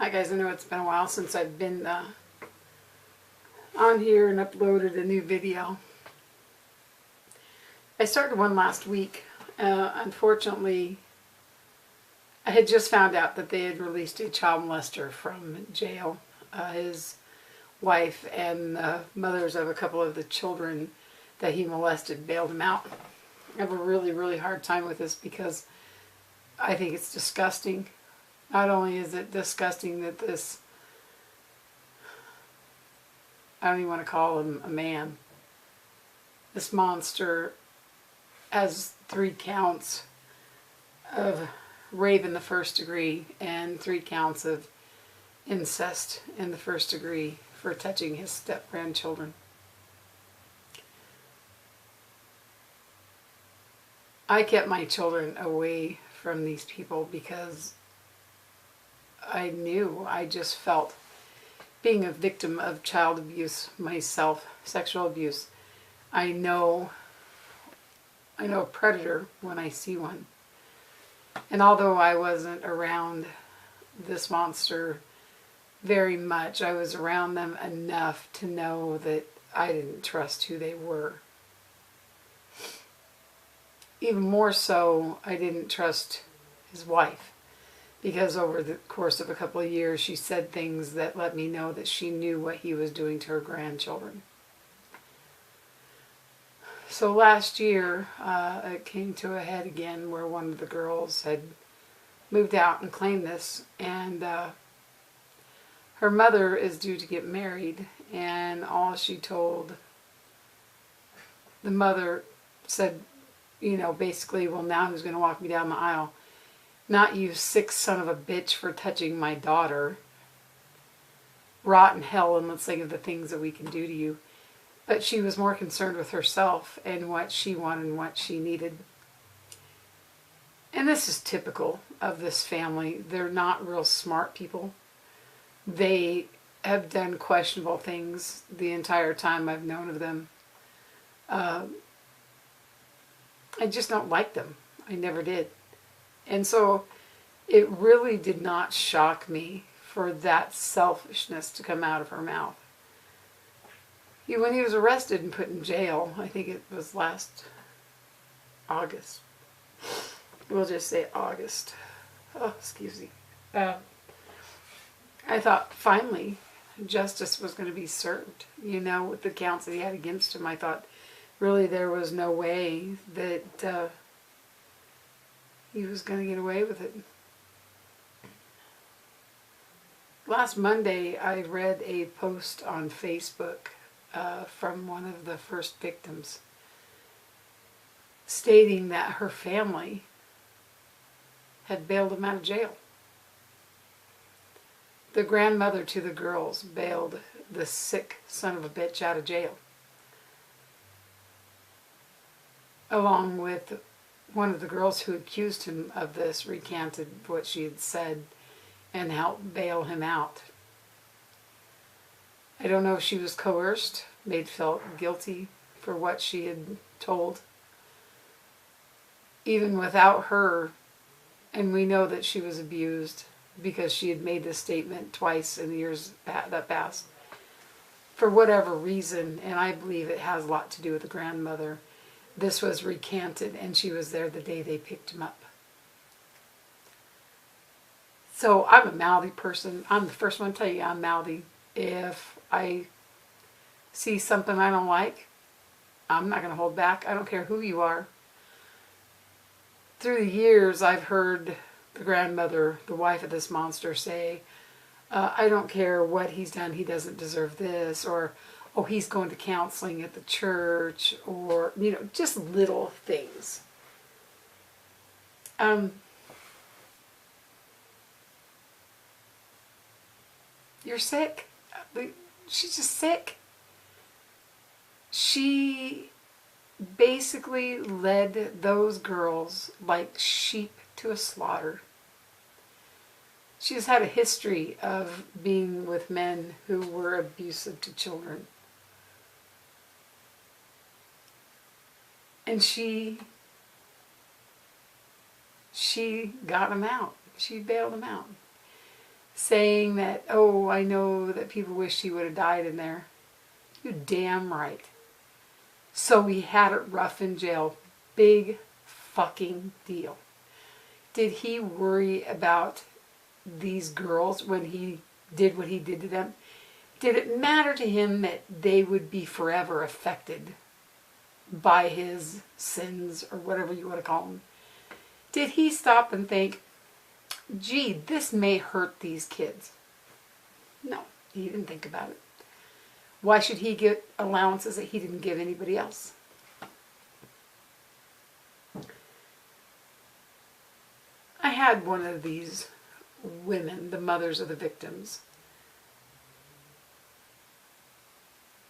Hi guys, I know it's been a while since I've been on here and uploaded a new video. I started one last week. Unfortunately, I had just found out that they had released a child molester from jail. His wife and the mothers of a couple of the children that he molested bailed him out. I have a really hard time with this because I think it's disgusting. Not only is it disgusting that this, I don't even want to call him a man, this monster has 3 counts of rape in the first degree and 3 counts of incest in the first degree for touching his step-grandchildren. I kept my children away from these people because I just felt, being a victim of child abuse myself, sexual abuse, I know a predator when I see one. And although I wasn't around this monster very much, I was around them enough to know that I didn't trust who they were. Even more so, I didn't trust his wife, because over the course of a couple of years she said things that let me know that she knew what he was doing to her grandchildren. So last year it came to a head again where one of the girls had moved out and claimed this, and her mother is due to get married, and all she told the mother said, you know, basically, well, now who's going to walk me down the aisle? Not you sick son of a bitch for touching my daughter. Rot in hell, and let's think of the things that we can do to you. But she was more concerned with herself and what she wanted and what she needed. And this is typical of this family. They're not real smart people. They have done questionable things the entire time I've known of them. I just don't like them. I never did. And so it really did not shock me for that selfishness to come out of her mouth. When he was arrested and put in jail, I think it was last August. We'll just say August. Oh, excuse me. I thought finally justice was going to be served. You know, with the counts that he had against him, I thought really there was no way that he was going to get away with it. Last Monday, I read a post on Facebook from one of the first victims stating that her family had bailed him out of jail. The grandmother to the girls bailed the sick son of a bitch out of jail, along with one of the girls who accused him of this recanted what she had said and helped bail him out. I don't know if she was coerced, made felt guilty for what she had told. Even without her, and we know that she was abused because she had made this statement twice in the years that passed. For whatever reason, and I believe it has a lot to do with the grandmother, this was recanted, and she was there the day they picked him up. So I'm a mouthy person. I'm the first one to tell you I'm mouthy. If I see something I don't like, I'm not going to hold back. I don't care who you are. Through the years, I've heard the grandmother, the wife of this monster, say, I don't care what he's done, he doesn't deserve this, or, oh, he's going to counseling at the church, or, you know, just little things. You're sick. She's just sick. She basically led those girls like sheep to a slaughter. She's had a history of being with men who were abusive to children. And she got him out. She bailed him out. saying that, oh, I know that people wish he would have died in there. You damn right. So he had it rough in jail. Big fucking deal. Did he worry about these girls when he did what he did to them? Did it matter to him that they would be forever affected by his sins, or whatever you want to call them? Did he stop and think, gee, this may hurt these kids? No, he didn't think about it. Why should he get allowances that he didn't give anybody else? I had one of these women, the mothers of the victims,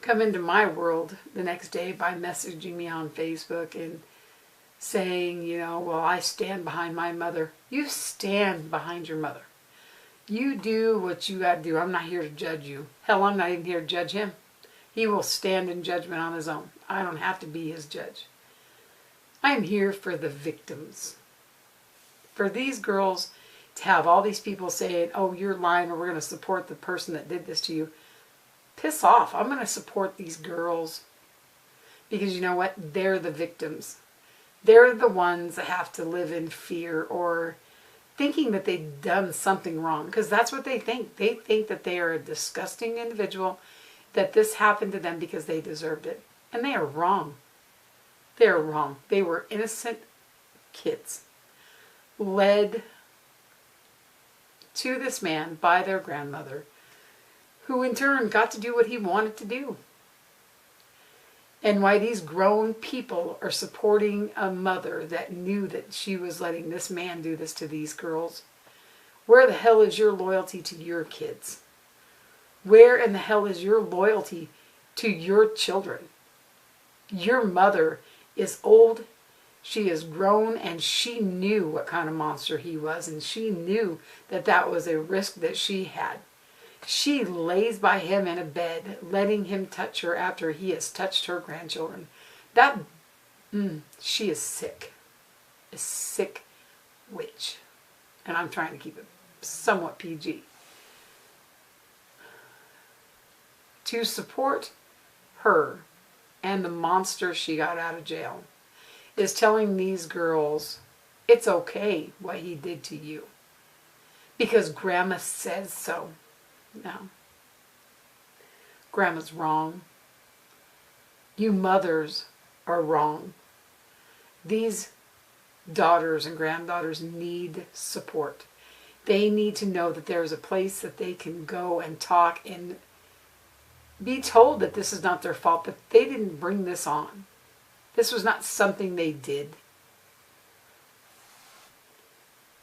come into my world the next day by messaging me on Facebook and saying, you know, well, I stand behind my mother. You stand behind your mother. You do what you got to do. I'm not here to judge you. Hell, I'm not even here to judge him. He will stand in judgment on his own. I don't have to be his judge. I am here for the victims. For these girls to have all these people saying, oh, you're lying, or we're going to support the person that did this to you. Piss off. I'm going to support these girls. Because you know what? They're the victims. They're the ones that have to live in fear or thinking that they've done something wrong. Because that's what they think. They think that they are a disgusting individual, that this happened to them because they deserved it. And they are wrong. They are wrong. They were innocent kids led to this man by their grandmother, who in turn got to do what he wanted to do. And why these grown people are supporting a mother that knew that she was letting this man do this to these girls. Where the hell is your loyalty to your kids? Where in the hell is your loyalty to your children? Your mother is old, she is grown, and she knew what kind of monster he was, and she knew that that was a risk that she had. She lays by him in a bed, letting him touch her after he has touched her grandchildren. She is sick. A sick witch. And I'm trying to keep it somewhat PG. To support her and the monster she got out of jail is telling these girls it's okay what he did to you. Because Grandma says so. No. Grandma's wrong. You mothers are wrong. These daughters and granddaughters need support. They need to know that there is a place that they can go and talk and be told that this is not their fault, that they didn't bring this on. This was not something they did.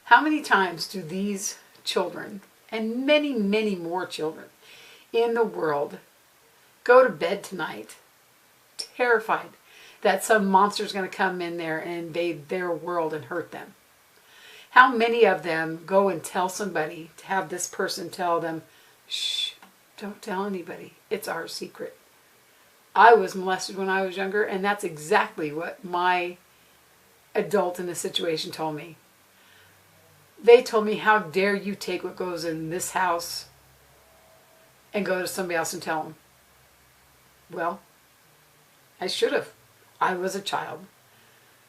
How many times do these children, and many, many more children in the world, go to bed tonight terrified that some monster is going to come in there and invade their world and hurt them? How many of them go and tell somebody, to have this person tell them, shh, don't tell anybody, it's our secret. I was molested when I was younger, and that's exactly what my adult in the situation told me. They told me, how dare you take what goes in this house and go to somebody else and tell them? Well, I should have. I was a child.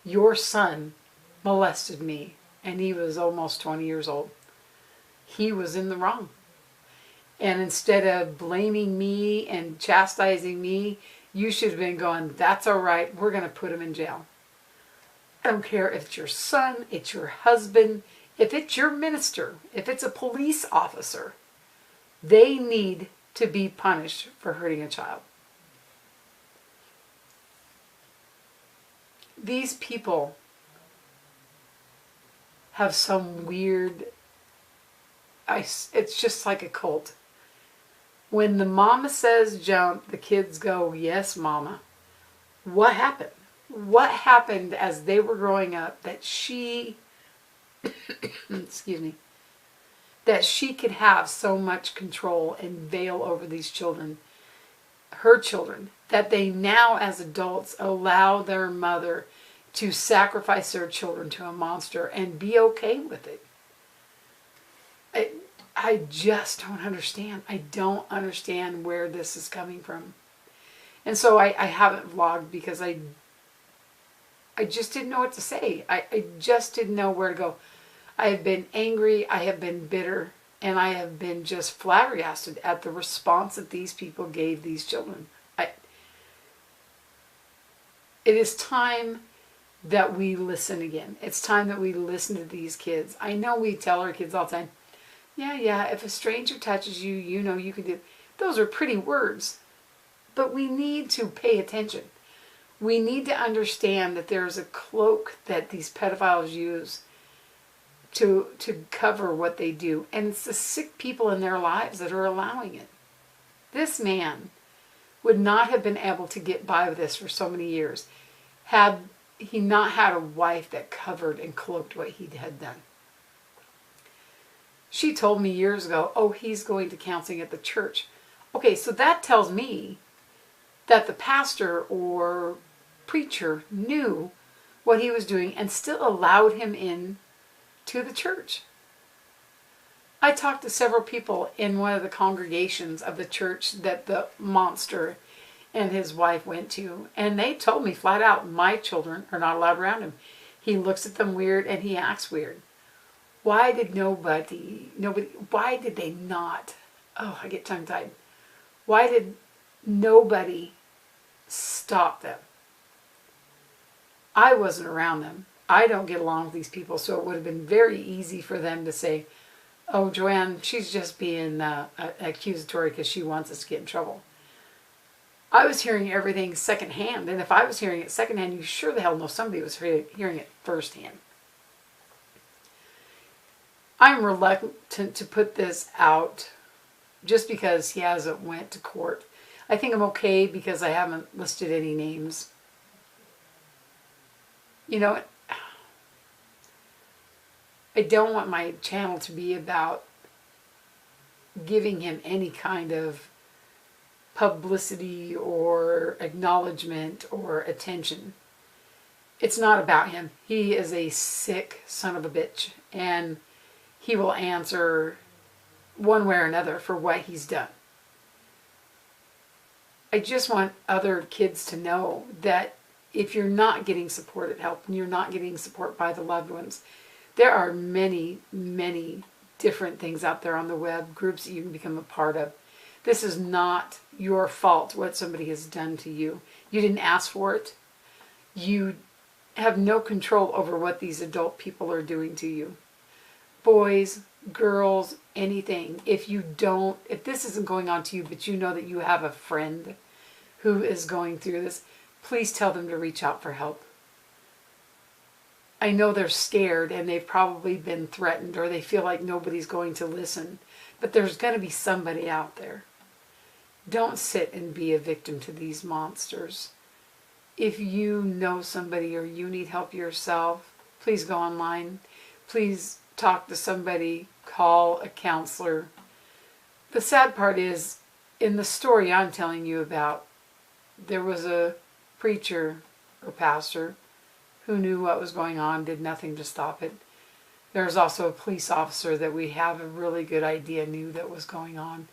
Your son molested me, and he was almost 20 years old. He was in the wrong. And instead of blaming me and chastising me, you should have been going, that's all right, we're going to put him in jail. I don't care if it's your son, it's your husband, if it's your minister, if it's a police officer. They need to be punished for hurting a child. These people have some weird, it's just like a cult. When the mama says jump, the kids go, yes, mama. What happened? What happened as they were growing up that she, excuse me, that she could have so much control and veil over these children, her children, that they now as adults allow their mother to sacrifice their children to a monster and be okay with it? I just don't understand. I don't understand where this is coming from. And so I haven't vlogged because I just didn't know what to say. I just didn't know where to go. I have been angry, I have been bitter, and I have been just flabbergasted at the response that these people gave these children. It is time that we listen again. It's time that we listen to these kids. I know we tell our kids all the time, yeah, if a stranger touches you, you know you can do. Those are pretty words. But we need to pay attention. We need to understand that there is a cloak that these pedophiles use to cover what they do. And it's the sick people in their lives that are allowing it. This man would not have been able to get by with this for so many years had he not had a wife that covered and cloaked what he had done. She told me years ago, oh, he's going to counseling at the church. Okay, so that tells me that the pastor or preacher knew what he was doing and still allowed him in to the church. I talked to several people in one of the congregations of the church that the monster and his wife went to, and they told me flat out, my children are not allowed around him. He looks at them weird and he acts weird. Why did why did they not, I get tongue-tied. Why did nobody stop them? I wasn't around them. I don't get along with these people, so it would have been very easy for them to say, oh, Joanne, she's just being accusatory because she wants us to get in trouble. I was hearing everything secondhand, and if I was hearing it secondhand, you sure the hell know somebody was hearing it firsthand. I'm reluctant to put this out just because he hasn't went to court. I think I'm okay because I haven't listed any names. You know, I don't want my channel to be about giving him any kind of publicity or acknowledgement or attention. It's not about him. He is a sick son of a bitch, and he will answer one way or another for what he's done. I just want other kids to know that if you're not getting supported help and you're not getting support by the loved ones, there are many, many different things out there on the web, groups that you can become a part of. This is not your fault what somebody has done to you. You didn't ask for it. You have no control over what these adult people are doing to you. Boys, girls, anything. If this isn't going on to you, but you know that you have a friend who is going through this, please tell them to reach out for help. I know they're scared and they've probably been threatened or they feel like nobody's going to listen, but there's going to be somebody out there. Don't sit and be a victim to these monsters. If you know somebody or you need help yourself, please go online. Please talk to somebody, call a counselor. The sad part is, in the story I'm telling you about, there was a preacher or pastor who knew what was going on, did nothing to stop it. There's also a police officer that we have a really good idea knew that was going on,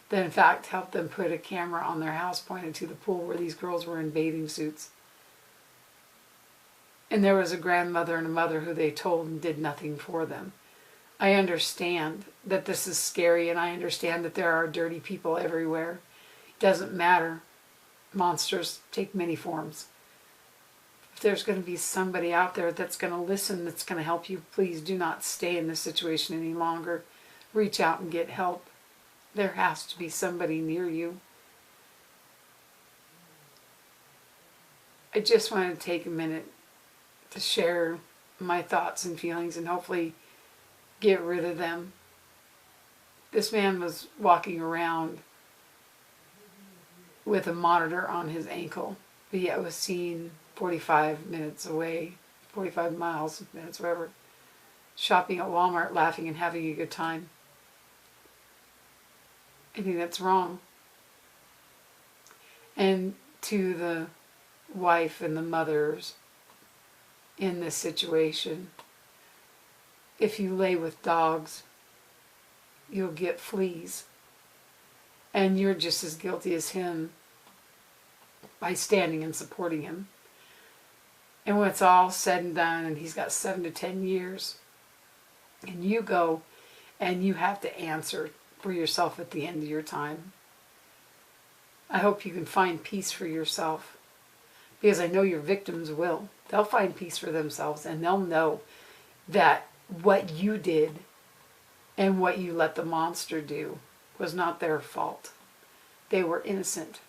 that in fact helped them put a camera on their house pointed to the pool where these girls were in bathing suits. And there was a grandmother and a mother who they told and did nothing for them. I understand that this is scary, and I understand that there are dirty people everywhere. It doesn't matter. Monsters take many forms. If there's going to be somebody out there that's going to listen, that's going to help you, please do not stay in this situation any longer. Reach out and get help. There has to be somebody near you. I just want to take a minute to share my thoughts and feelings and hopefully get rid of them. This man was walking around with a monitor on his ankle, but yet was seen 45 minutes away, 45 miles, minutes, wherever, shopping at Walmart, laughing and having a good time. I think that's wrong. And to the wife and the mothers in this situation, if you lay with dogs, you'll get fleas. And you're just as guilty as him by standing and supporting him. And when it's all said and done, and he's got 7 to 10 years, and you go and you have to answer for yourself at the end of your time, I hope you can find peace for yourself. Because I know your victims will. They'll find peace for themselves, and they'll know that what you did and what you let the monster do was not their fault. They were innocent.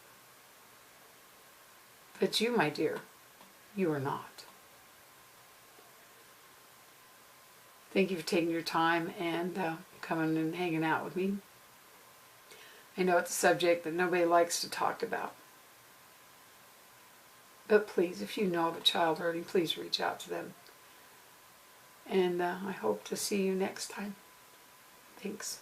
But you, my dear, you are not. Thank you for taking your time and coming and hanging out with me. I know it's a subject that nobody likes to talk about. But please, if you know of a child hurting, please reach out to them. And I hope to see you next time. Thanks.